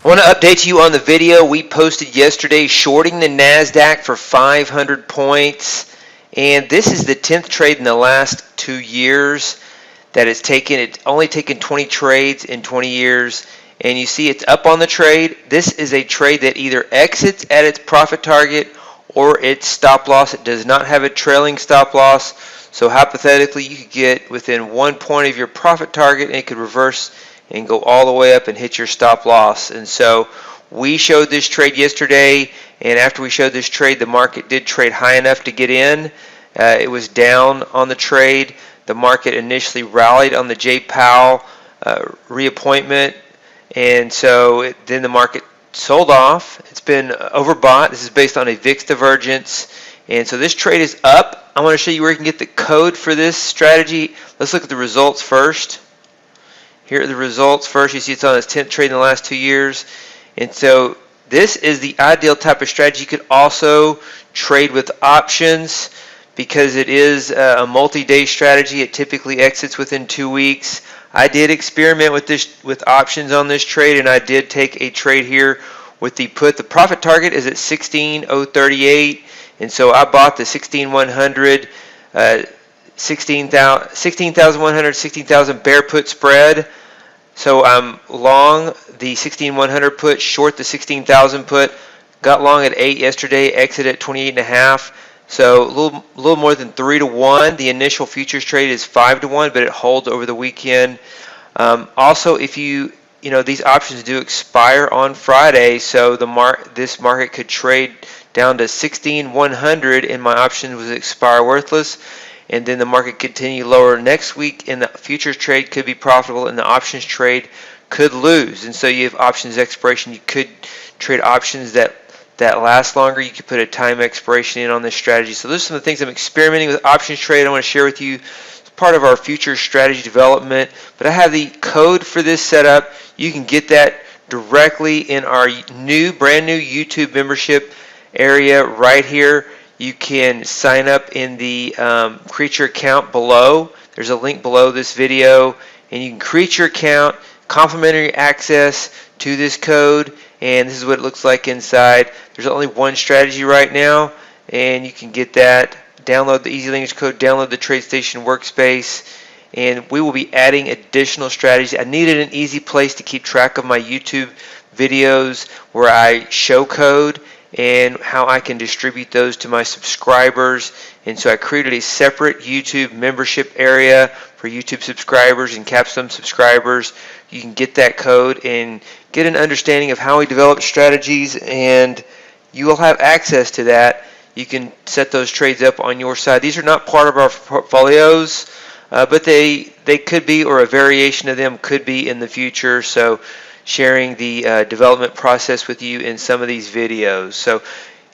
want to update you on the video we posted yesterday, shorting the Nasdaq for 500 points. And this is the 10th trade in the last 2 years that it's taken. It's only taken 20 trades in 20 years. And you see it's up on the trade. This is a trade that either exits at its profit target or its stop loss. It does not have a trailing stop loss. So hypothetically, you could get within 1 point of your profit target and it could reverse and go all the way up and hit your stop loss. And so we showed this trade yesterday, and after we showed this trade, the market did trade high enough to get in. It was down on the trade. The market initially rallied on the Jay Powell reappointment, and so then the market sold off. It's been overbought. This is based on a VIX divergence, and so this trade is up. I want to show you where you can get the code for this strategy. Let's look at the results first. Here are the results first. You see it's on its 10th trade in the last 2 years. And so this is the ideal type of strategy. You could also trade with options because it is a multi-day strategy. It typically exits within 2 weeks. I did experiment with options on this trade, and I did take a trade here with the put. The profit target is at 16,038, and so I bought the 16,100, 16,100, 16,000 bear put spread. So I'm long the 16,100 put, short the 16,000 put. Got long at 8 yesterday, exit at 28.5. So a little more than 3 to 1. The initial futures trade is 5 to 1, but it holds over the weekend. Also, if you know these options do expire on Friday, so this market could trade down to 16,100, and my option was expire worthless. And then the market continue lower next week, and the futures trade could be profitable, and the options trade could lose. And so you have options expiration. You could trade options that last longer. You could put a time expiration in on this strategy. So those are some of the things I'm experimenting with options trade. I want to share with you as part of our future strategy development. But I have the code for this setup. You can get that directly in our brand new YouTube membership area right here. You can sign up in the create your account below. There's a link below this video, and you can create your account, complimentary access to this code, and this is what it looks like inside. There's only one strategy right now, and you can get that. Download the EasyLanguage code, download the TradeStation workspace, and we will be adding additional strategies. I needed an easy place to keep track of my YouTube videos where I show code and how I can distribute those to my subscribers. And so I created a separate YouTube membership area for YouTube subscribers and Capstone subscribers. You can get that code and get an understanding of how we develop strategies, and you will have access to that. You can set those trades up on your side. These are not part of our portfolios, but they could be, or a variation of them could be in the future. So sharing the development process with you in some of these videos. So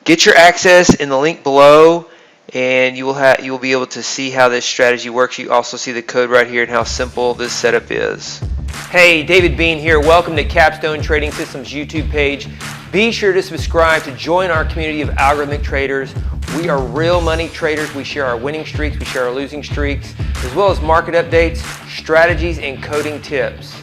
get your access in the link below, and you will be able to see how this strategy works. You also see the code right here and how simple this setup is. Hey, David Bean here. Welcome to Capstone Trading Systems YouTube page. Be sure to subscribe to join our community of algorithmic traders. We are real money traders. We share our winning streaks, we share our losing streaks, as well as market updates, strategies, and coding tips.